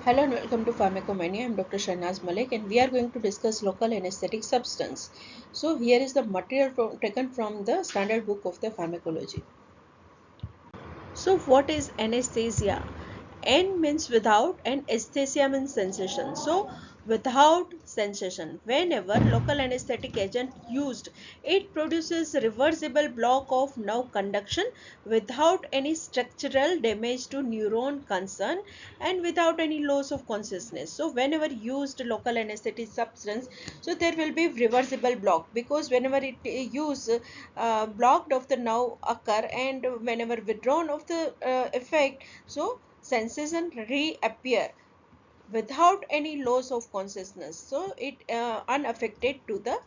Hello and welcome to Pharmacomania. I'm Dr. Shahnaz Malik and we are going to discuss local anesthetic substance. So here is the material taken from the standard book of the pharmacology. So what is anesthesia? N means without and aesthesia means sensation. So without sensation, whenever local anesthetic agent used, it produces reversible block of nerve conduction without any structural damage to neuron concern and without any loss of consciousness. So whenever used local anesthetic substance, so there will be reversible block, because whenever it use blocked of the nerve occur and whenever withdrawn of the effect, so sensation reappear without any loss of consciousness. So it unaffected to the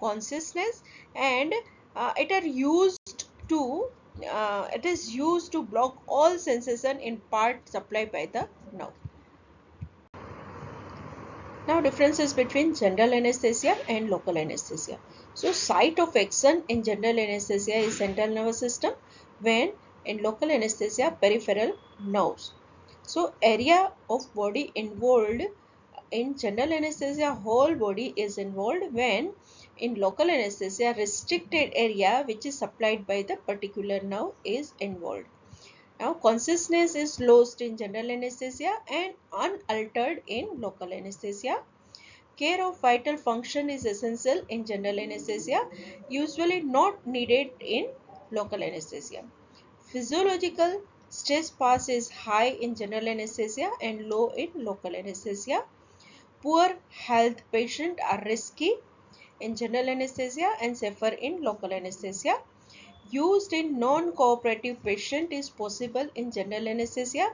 consciousness, and it is used to block all sensation in part supplied by the nerve. Now differences between general anesthesia and local anesthesia. So site of action in general anesthesia is central nervous system, when in local anesthesia peripheral nerves. So area of body involved in general anesthesia, whole body is involved, when in local anesthesia restricted area which is supplied by the particular nerve is involved. Now consciousness is lost in general anesthesia and unaltered in local anesthesia. Care of vital function is essential in general anesthesia, usually not needed in local anesthesia. Physiological stress pass is high in general anesthesia and low in local anesthesia. Poor health patients are risky in general anesthesia and safer in local anesthesia. Used in non-cooperative patient is possible in general anesthesia,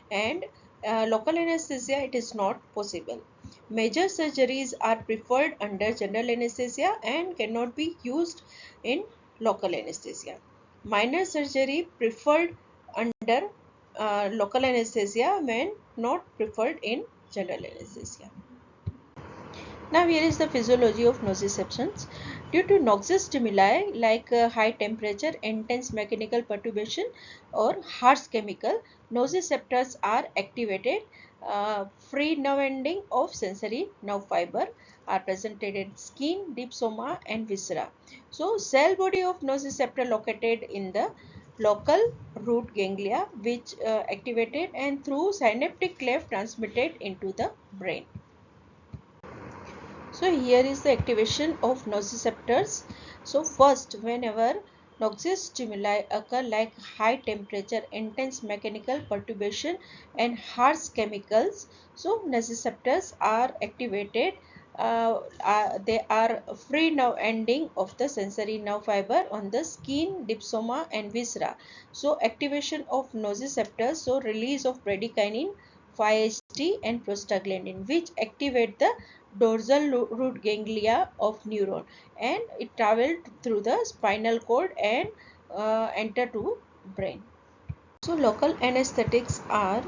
and local anesthesia it is not possible. Major surgeries are preferred under general anesthesia and cannot be used in local anesthesia. Minor surgery preferred under local anesthesia when not preferred in general anesthesia. Now here is the physiology of nociceptions. Due to noxious stimuli like high temperature, intense mechanical perturbation or harsh chemical, nociceptors are activated. Free nerve ending of sensory nerve fiber are presented in skin, deep soma and viscera. So cell body of nociceptor located in the local root ganglia, which activated and through synaptic cleft transmitted into the brain. So here is the activation of nociceptors. So first, whenever noxious stimuli occur like high temperature, intense mechanical perturbation and harsh chemicals, so nociceptors are activated. They are free nerve ending of the sensory nerve fiber on the skin, dipsoma and viscera. So activation of nociceptors, so release of bradykinin, 5-HT and prostaglandin, which activate the dorsal root ganglia of neuron, and it traveled through the spinal cord and enter to brain. So local anesthetics are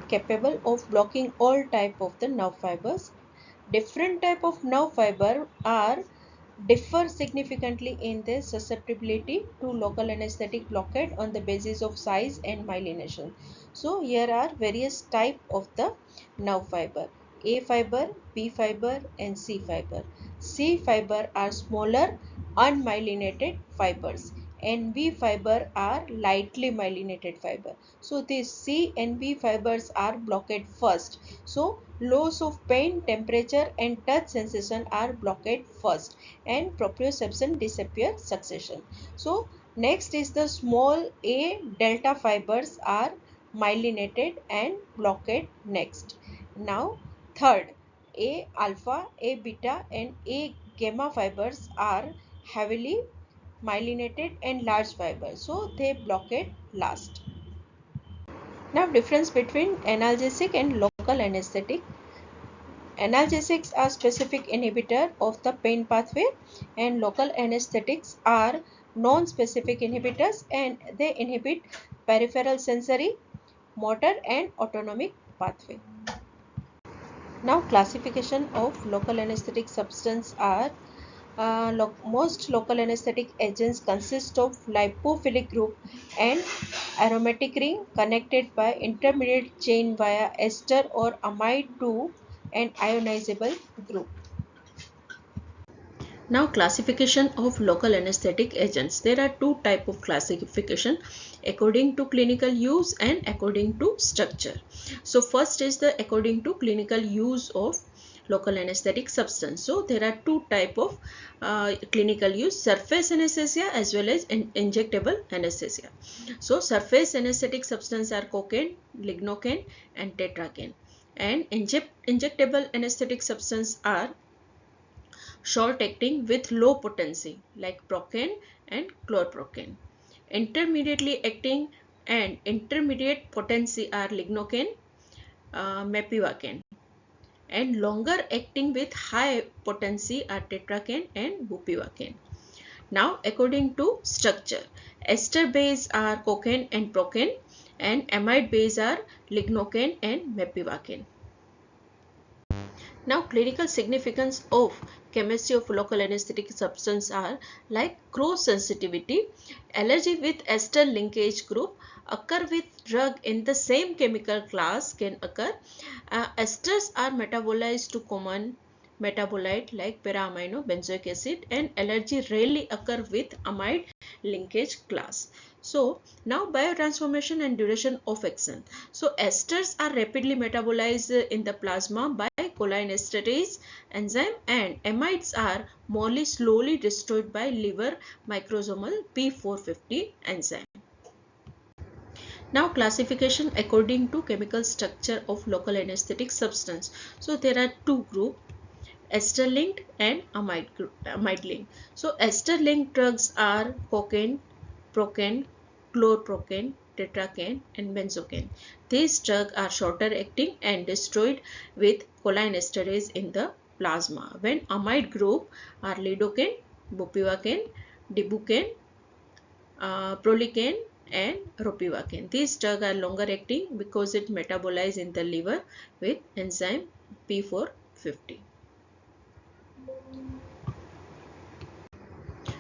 capable of blocking all type of the nerve fibers. Different type of nerve fiber are differ significantly in their susceptibility to local anesthetic blockade on the basis of size and myelination. So here are various type of the nerve fiber: A fiber, B fiber and C fiber. C fiber are smaller unmyelinated fibers and B fiber are lightly myelinated fiber. So these C and B fibers are blocked first. So loss of pain, temperature and touch sensation are blocked first and proprioception disappear succession. So next is the small A delta fibers are myelinated and blocked next. Now third, A alpha, A beta and A gamma fibers are heavily myelinated and large fibers, so they blockade last. Now difference between analgesic and local anesthetic. Analgesics are specific inhibitor of the pain pathway and local anesthetics are non-specific inhibitors and they inhibit peripheral sensory, motor and autonomic pathway. Now classification of local anesthetic substance are: Most local anesthetic agents consist of lipophilic group and aromatic ring connected by intermediate chain via ester or amide to an ionizable group. Now, classification of local anesthetic agents. There are two types of classification according to clinical use and according to structure. So first is the according to clinical use of local anesthetic substance. So there are two types of clinical use: surface anesthesia as well as injectable anesthesia. So surface anesthetic substance are cocaine, lignocaine and tetracaine, and injectable anesthetic substance are short acting with low potency like procaine and chlorprocaine. Intermediately acting and intermediate potency are lignocaine, mepivacaine, and longer acting with high potency are tetracaine and bupivacaine. Now, according to structure, ester base are cocaine and procaine, and amide base are lignocaine and mepivacaine. Now, clinical significance of chemistry of local anesthetic substance are like cross sensitivity, allergy with ester linkage group, occur with drug in the same chemical class can occur. Esters are metabolized to common metabolite like para-amino benzoic acid, and allergy rarely occur with amide linkage class. So now biotransformation and duration of action. So esters are rapidly metabolized in the plasma by cholinesterase enzyme, and amides are more slowly destroyed by liver microsomal P450 enzyme. Now classification according to chemical structure of local anesthetic substance. So there are two groups: ester linked and amide linked. So ester linked drugs are cocaine, procaine, chlorprocaine, tetracaine and benzocaine. These drugs are shorter acting and destroyed with cholinesterase in the plasma. When amide group are lidocaine, bupivacaine, dibucaine, prolicaine and ropivacaine. These drugs are longer acting because it metabolizes in the liver with enzyme P450.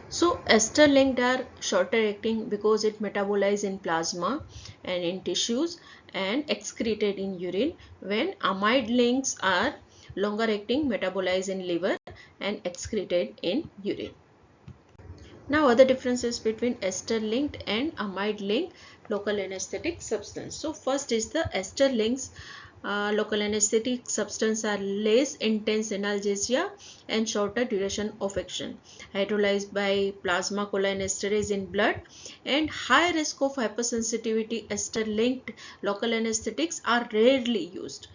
So ester linked are shorter acting because it metabolizes in plasma and in tissues and excreted in urine, when amide links are longer acting, metabolized in liver and excreted in urine. Now other differences between ester linked and amide linked local anesthetic substance. So first is the ester links local anesthetic substance are less intense analgesia and shorter duration of action, hydrolyzed by plasma cholinesterase in blood, and high risk of hypersensitivity. Ester linked local anesthetics are rarely used.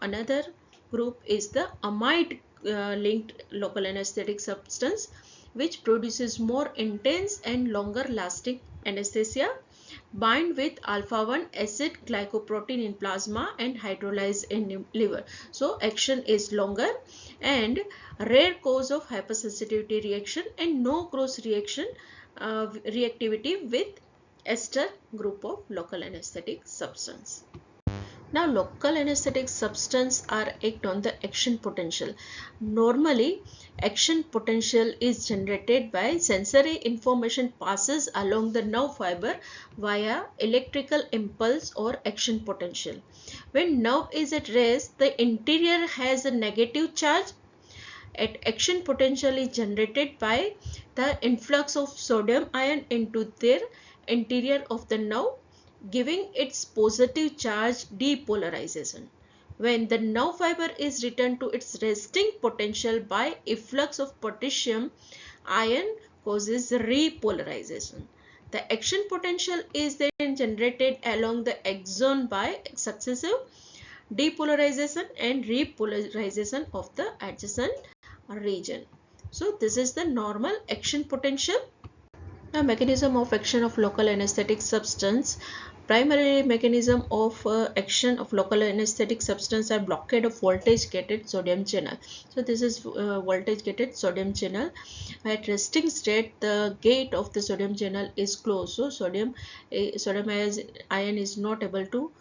Another group is the amide linked local anesthetic substance, which produces more intense and longer lasting anesthesia, bind with alpha-1 acid glycoprotein in plasma and hydrolyze in liver. So action is longer, and rare cause of hypersensitivity reaction and no cross reaction reactivity with ester group of local anesthetic substance. Now local anesthetic substance are act on the action potential. Normally action potential is generated by sensory information passes along the nerve fiber via electrical impulse or action potential. When nerve is at rest, the interior has a negative charge. Action potential is generated by the influx of sodium ion into their interior of the nerve, giving its positive charge depolarization. When the nerve fiber is returned to its resting potential by efflux of potassium ion causes repolarization. The action potential is then generated along the axon by successive depolarization and repolarization of the adjacent region. So this is the normal action potential. Now mechanism of action of local anesthetic substance. Primary mechanism of action of local anesthetic substance are blockade of voltage gated sodium channel. So this is voltage gated sodium channel. At resting state, the gate of the sodium channel is closed, so sodium ion is not able to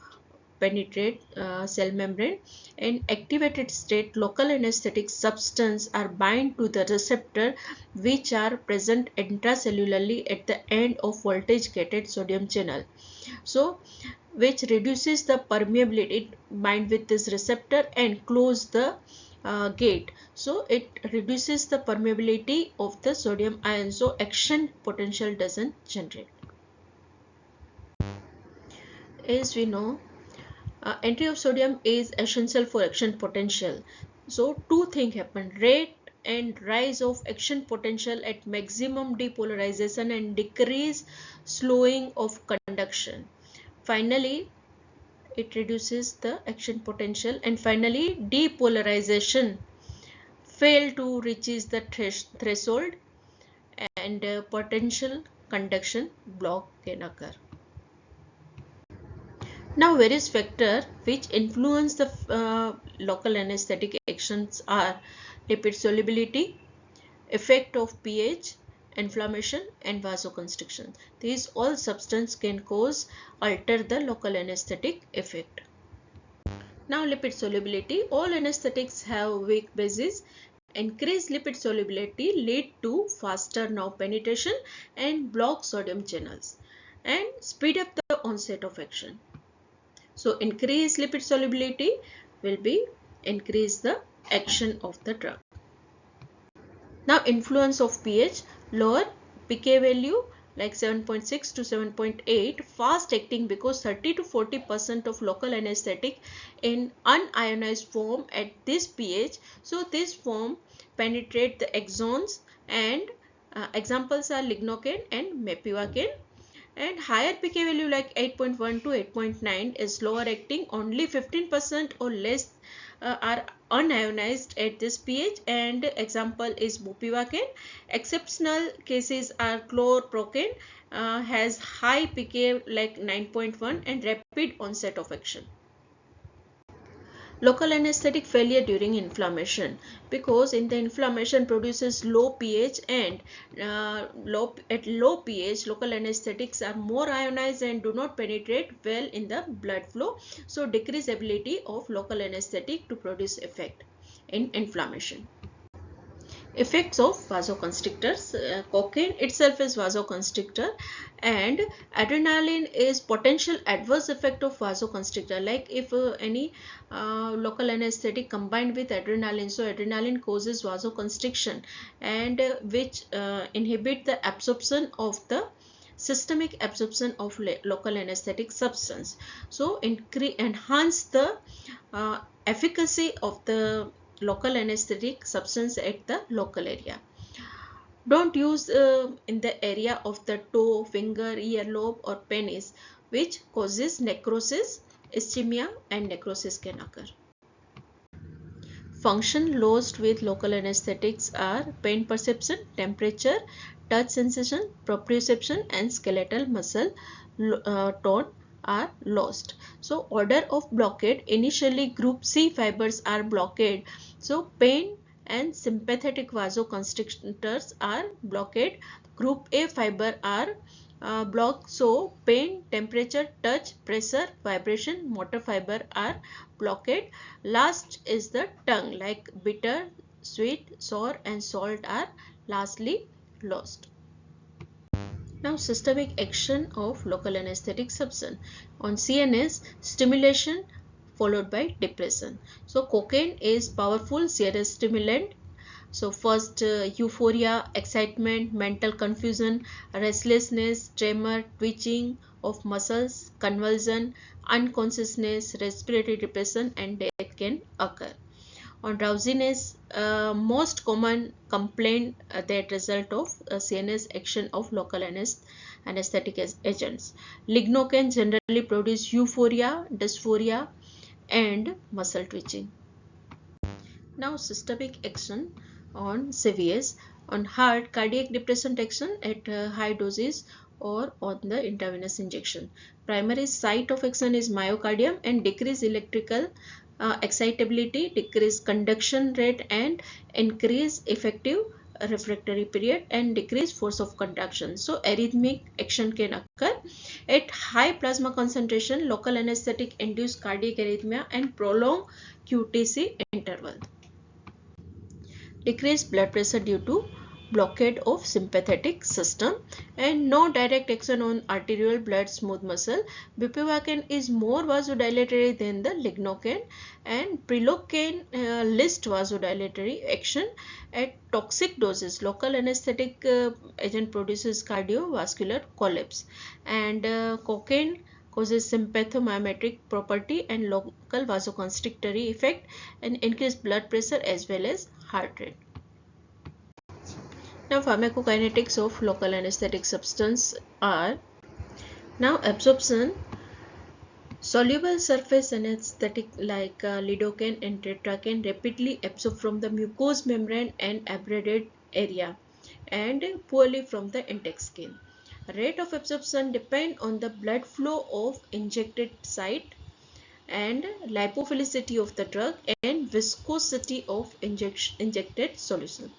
penetrate cell membrane. In activated state, local anesthetic substance are bind to the receptor which are present intracellularly at the end of voltage gated sodium channel. So which reduces the permeability. It bind with this receptor and close the gate, so it reduces the permeability of the sodium ion, so action potential doesn't generate. As we know, entry of sodium is essential for action potential. So two things happen: rate and rise of action potential at maximum depolarization and decrease slowing of conduction. Finally, it reduces the action potential, and finally depolarization fail to reaches the threshold, and potential conduction block can occur. Now various factors which influence the local anesthetic actions are lipid solubility, effect of pH, inflammation and vasoconstriction. These all substances can cause alter the local anesthetic effect. Now lipid solubility. All anesthetics have weak bases. Increased lipid solubility lead to faster nerve penetration and block sodium channels and speed up the onset of action. So increased lipid solubility will be increase the action of the drug. Now influence of pH. Lower pK value like 7.6 to 7.8 fast acting because 30 to 40% of local anesthetic in unionized form at this pH. So this form penetrate the axons, and examples are lignocaine and mepivacaine. And higher pK value like 8.1 to 8.9 is lower acting, only 15% or less are unionized at this pH, and example is bupivacaine. Exceptional cases are chlorprocaine, has high pK like 9.1 and rapid onset of action. Local anesthetic failure during inflammation, because in the inflammation produces low pH, and at low pH local anesthetics are more ionized and do not penetrate well in the blood flow, so decreased ability of local anesthetic to produce effect in inflammation. Effects of vasoconstrictors. Cocaine itself is vasoconstrictor, and adrenaline is potential adverse effect of vasoconstrictor. Like if any local anesthetic combined with adrenaline, so adrenaline causes vasoconstriction, and which inhibit the absorption of the systemic absorption of local anesthetic substance, so enhance the efficacy of the local anesthetic substance at the local area. Don't use in the area of the toe, finger, earlobe or penis, which causes necrosis, ischemia and necrosis can occur. Function lost with local anesthetics are pain perception, temperature, touch sensation, proprioception and skeletal muscle tone are lost. So order of blockade, initially group C fibers are blockade, so pain and sympathetic vasoconstrictors are blockade. Group A fiber are blocked, so pain, temperature, touch, pressure, vibration, motor fiber are blockade. Last is the tongue, like bitter, sweet, sour and salt are lastly lost. Now systemic action of local anesthetic substance on CNS: stimulation followed by depression. So cocaine is powerful CNS stimulant. So first euphoria, excitement, mental confusion, restlessness, tremor, twitching of muscles, convulsion, unconsciousness, respiratory depression and death can occur. On drowsiness, most common complaint that result of CNS action of local anesthetic agents. Lignocaine generally produce euphoria, dysphoria and muscle twitching. Now systemic action on CVS, on heart, cardiac depressant action at high doses or on the intravenous injection. Primary site of action is myocardium and decrease electrical excitability, decrease conduction rate and increase effective refractory period and decreased force of conduction. So arrhythmic action can occur at high plasma concentration. Local anesthetic induce cardiac arrhythmia and prolong QTC interval. Decreased blood pressure due to blockade of sympathetic system and no direct action on arterial blood smooth muscle. Bupivacaine is more vasodilatory than the lignocaine, and prilocaine least vasodilatory action at toxic doses. Local anesthetic agent produces cardiovascular collapse, and cocaine causes sympathomimetic property and local vasoconstrictory effect and increased blood pressure as well as heart rate. Now pharmacokinetics of local anesthetic substance are now absorption. Soluble surface anesthetic like lidocaine and tetracaine rapidly absorb from the mucous membrane and abraded area and poorly from the intact skin. Rate of absorption depend on the blood flow of injected site and lipophilicity of the drug and viscosity of injected solution.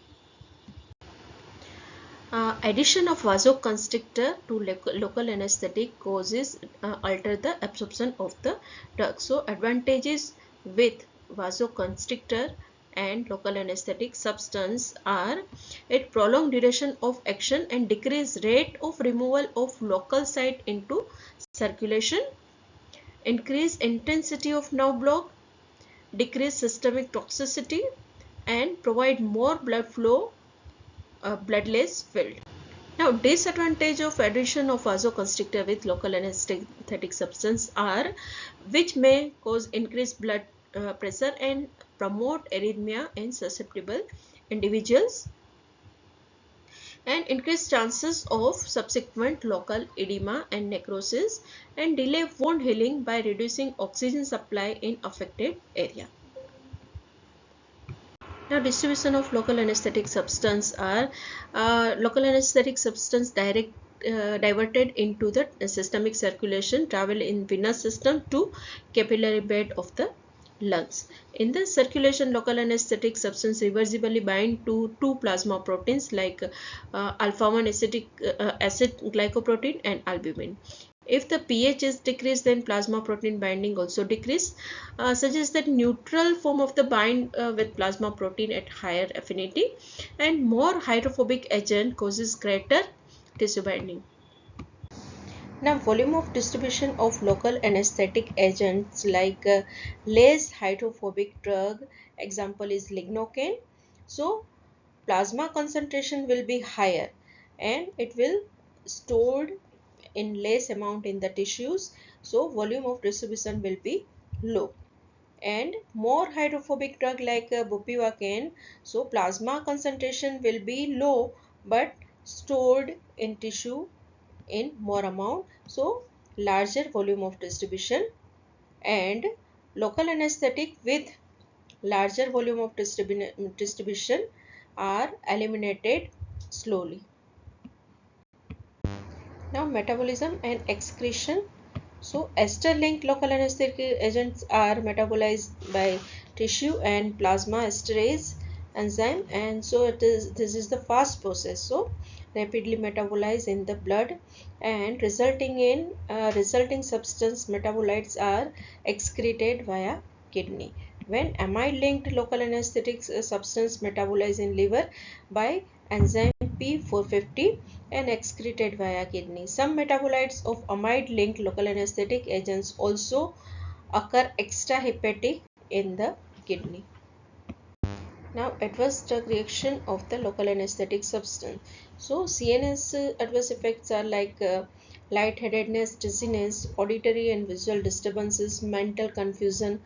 Addition of vasoconstrictor to local anesthetic causes alter the absorption of the drug. So advantages with vasoconstrictor and local anesthetic substance are it prolonged duration of action and decreased rate of removal of local site into circulation, increased intensity of nerve block, decreased systemic toxicity, and provide more blood flow, bloodless field. Now, disadvantage of addition of vasoconstrictor with local anesthetic substance are which may cause increased blood pressure and promote arrhythmia in susceptible individuals and increased chances of subsequent local edema and necrosis and delay wound healing by reducing oxygen supply in affected area. Now distribution of local anesthetic substance are local anesthetic substance diverted into the systemic circulation, travel in venous system to capillary bed of the lungs. In the circulation, local anesthetic substance reversibly bind to two plasma proteins like alpha-1 acid glycoprotein and albumin. If the pH is decreased, then plasma protein binding also decrease, suggests that neutral form of the bind with plasma protein at higher affinity, and more hydrophobic agent causes greater tissue binding. Now, volume of distribution of local anesthetic agents like less hydrophobic drug, example is lignocaine. So, plasma concentration will be higher and it will stored in less amount in the tissues, so volume of distribution will be low. And more hydrophobic drug like bupivacaine, so plasma concentration will be low but stored in tissue in more amount, so larger volume of distribution. And local anesthetic with larger volume of distribution are eliminated slowly. Now metabolism and excretion. So ester-linked local anesthetic agents are metabolized by tissue and plasma esterase enzyme, and so this is the fast process, so rapidly metabolized in the blood and resulting substance metabolites are excreted via kidney. When amide-linked local anesthetic substance metabolized in liver by enzyme P450 and excreted via kidney. Some metabolites of amide-linked local anesthetic agents also occur extrahepatic in the kidney. Now, adverse drug reaction of the local anesthetic substance. So, CNS adverse effects are like lightheadedness, dizziness, auditory and visual disturbances, mental confusion,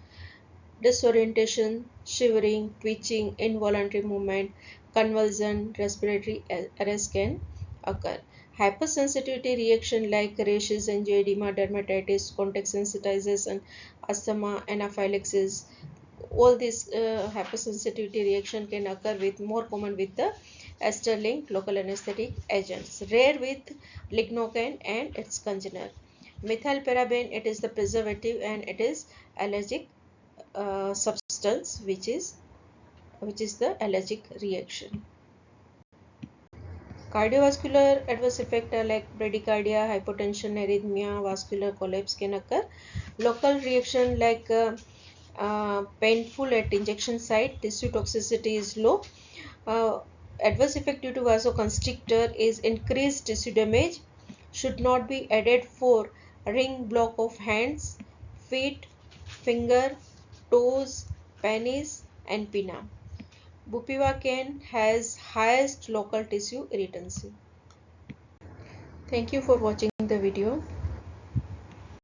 disorientation, shivering, twitching, involuntary movement, convulsion, respiratory arrest can occur. Hypersensitivity reaction like rashes, angioedema, dermatitis, contact sensitization, asthma, anaphylaxis, all this hypersensitivity reaction can occur with more common with the ester-linked local anesthetic agents, rare with lignocaine and its congener. Methylparaben, it is the preservative and it is allergic substance which is the allergic reaction. Cardiovascular adverse effects are like bradycardia, hypotension, arrhythmia, vascular collapse can occur. Local reaction like painful at injection site, tissue toxicity is low. Uh, Adverse effect due to vasoconstrictor is increased tissue damage. Should not be added for ring block of hands, feet, finger, toes, penis and pinna. Bupivacaine has highest local tissue irritancy. Thank you for watching the video.